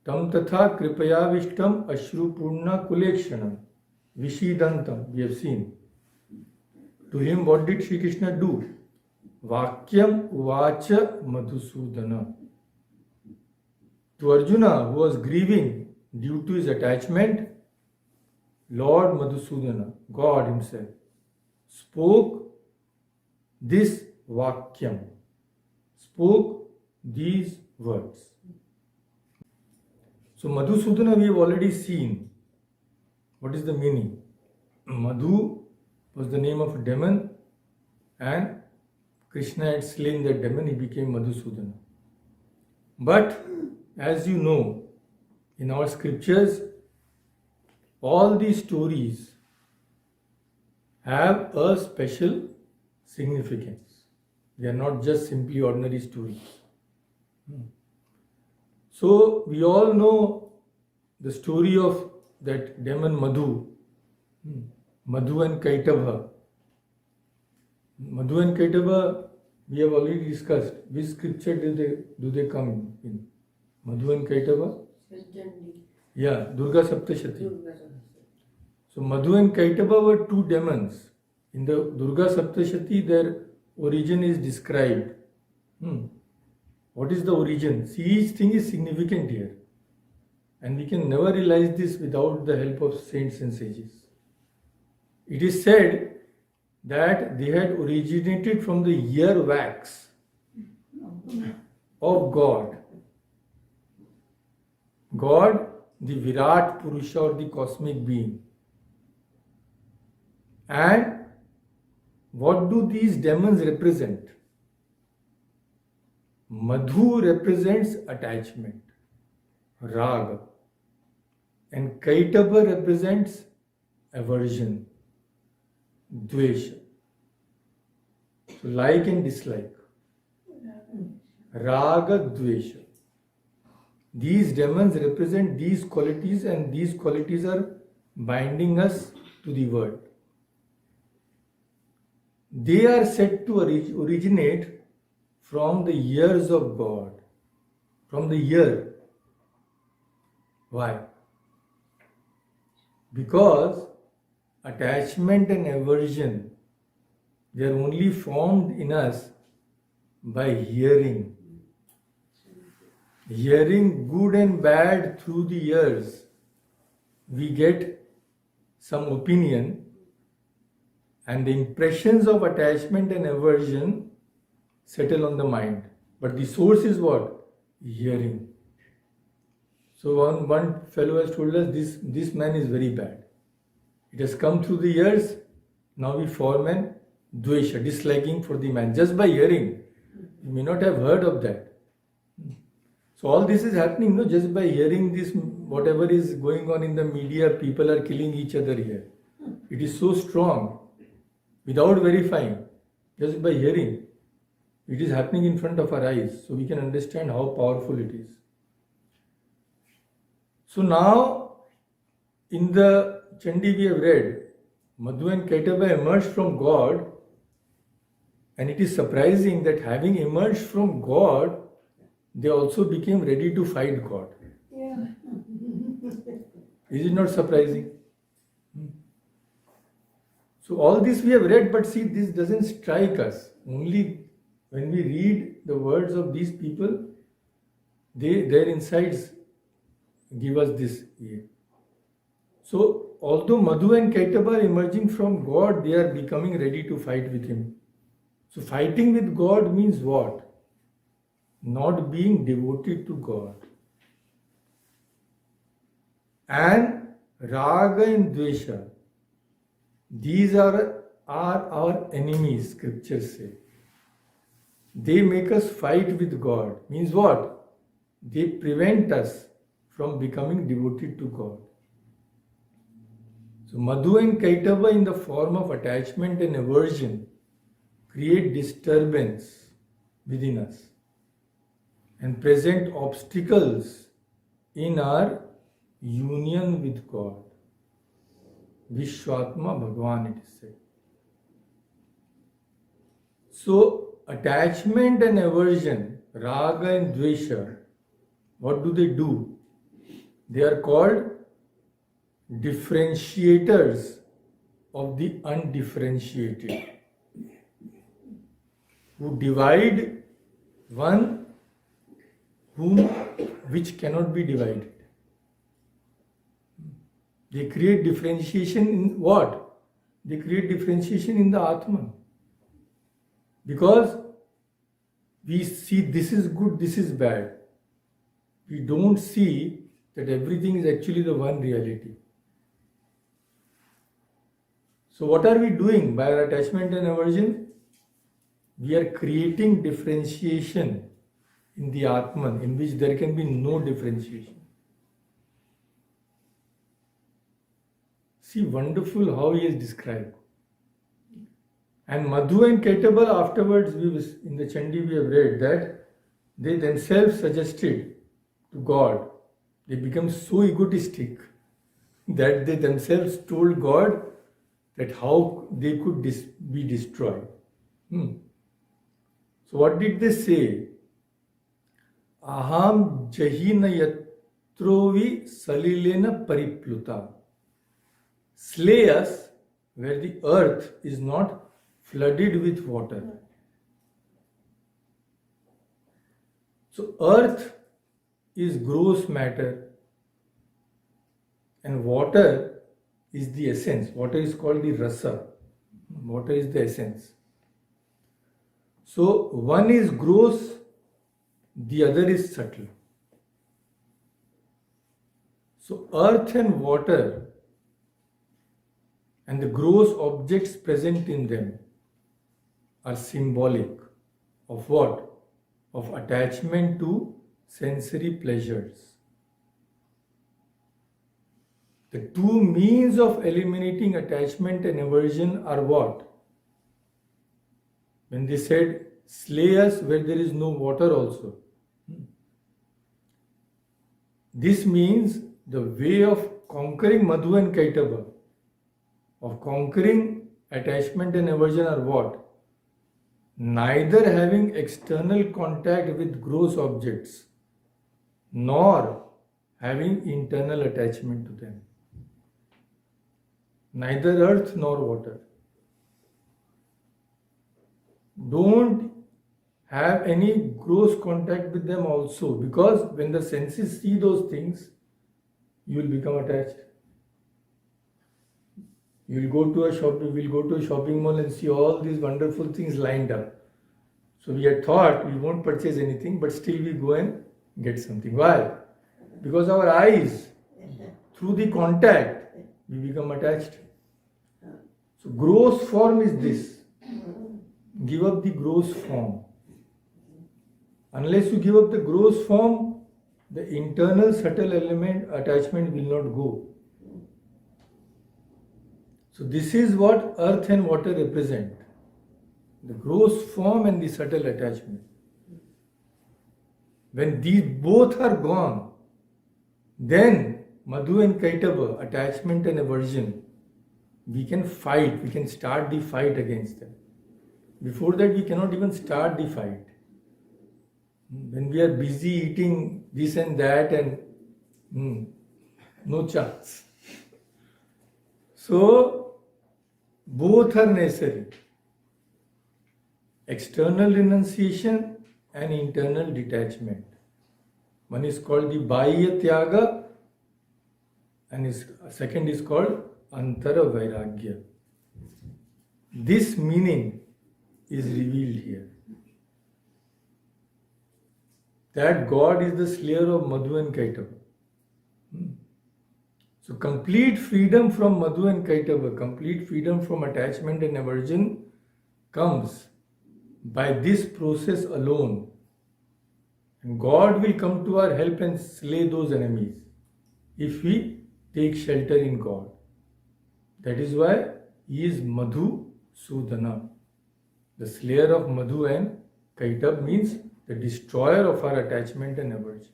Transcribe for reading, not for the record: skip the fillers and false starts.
Tam tatha kripayavishtam ashrupurna kulekshanam vishidantam. We have seen. To him, what did Sri Krishna do? Vakyam uvacha Madhusudana. To Arjuna, who was grieving due to his attachment, Lord Madhusudana, God himself, spoke this Vakyam, spoke these words. So Madhusudana we have already seen. What is the meaning? Madhu was the name of a demon, and Krishna had slain that demon, he became Madhusudana. But as you know, in our scriptures, all these stories have a special significance. They are not just simply ordinary stories. So we all know the story of that demon Madhu, Madhu and Kaitava. Madhu and Kaitava we have already discussed. Which scripture do they come in? Madhu and Kaitava? Yeah, Durga Saptashati. So Madhu and Kaitava were two demons. In the Durga Saptashati, their origin is described. What is the origin? See, each thing is significant here. And we can never realize this without the help of saints and sages. It is said that they had originated from the ear wax of God. God, the Virat Purusha or the cosmic being. And what do these demons represent? Madhu represents attachment, raga, and Kaitava represents aversion, dvesha. So like and dislike. Raga, dvesha. These demons represent these qualities, and these qualities are binding us to the world. They are said to originate from the ears of God, from the ear. Why? Because attachment and aversion, they are only formed in us by hearing. Hearing good and bad through the ears, we get some opinion, and the impressions of attachment and aversion settle on the mind. But the source is what? Hearing. So one fellow has told us, this man is very bad. It has come through the ears, now we form an dvesha, disliking for the man, just by hearing. You may not have heard of that. So all this is happening, no, just by hearing this, whatever is going on in the media, people are killing each other here. It is so strong, without verifying, just by hearing. It is happening in front of our eyes, so we can understand how powerful it is. So now, in the Chandi we have read, Madhu and Kaitava emerged from God, and it is surprising that having emerged from God, they also became ready to fight God. Yeah. Is it not surprising? So all this we have read, but see, this doesn't strike us. Only when we read the words of these people, their insights give us this. So although Madhu and Kaitava are emerging from God, they are becoming ready to fight with him. So fighting with God means what? Not being devoted to God. And Raga and Dvesha, these are our enemies, scriptures say. They make us fight with God. Means what? They prevent us from becoming devoted to God. So Madhu and Kaitava in the form of attachment and aversion create disturbance within us and present obstacles in our union with God. Vishwatma Bhagavan, it is said. So attachment and aversion, raga and dvesha, what do? They are called differentiators of the undifferentiated, who divide one which cannot be divided. They create differentiation in what? They create differentiation in the Atman. Because we see this is good, this is bad. We don't see that everything is actually the one reality. So what are we doing by our attachment and aversion? We are creating differentiation in the Atman, in which there can be no differentiation. See, wonderful how he is described. And Madhu and Kaitaba afterwards, in the Chandi we have read that they themselves suggested to God. They become so egotistic that they themselves told God that how they could be destroyed. So what did they say? Aham jahina yatrovi salilena paripluta. Slay us where the earth is not flooded with water. So earth is gross matter and water is the essence. Water is called the rasa. Water is the essence. So one is gross, the other is subtle. So earth and water and the gross objects present in them are symbolic of what? Of attachment to sensory pleasures. The two means of eliminating attachment and aversion are what? When they said, slay us where there is no water also. This means the way of conquering Madhu and Kaitaba, of conquering attachment and aversion are what? Neither having external contact with gross objects, nor having internal attachment to them. Neither earth nor water. Don't have any gross contact with them also, because when the senses see those things, you will become attached. You will go to a shopping mall and see all these wonderful things lined up. So we had thought we won't purchase anything, but still we go and get something. Why? Because our eyes, through the contact, we become attached. So gross form is this. Give up the gross form. Unless you give up the gross form, the internal subtle element attachment will not go. So this is what earth and water represent. The gross form and the subtle attachment. When these both are gone, then Madhu and Kaitaba, attachment and aversion, we can fight, we can start the fight against them. Before that, we cannot even start the fight. When we are busy eating this and that, and no chance. So, both are necessary. External renunciation and internal detachment. One is called the Bahya Tyaga, and second is called Antara Vairagya. This meaning is revealed here. That God is the slayer of Madhu and Kaitaba. So complete freedom from Madhu and Kaitaba, complete freedom from attachment and aversion comes by this process alone. And God will come to our help and slay those enemies if we take shelter in God. That is why He is Madhusudana. The slayer of Madhu and Kaitab means the destroyer of our attachment and aversion.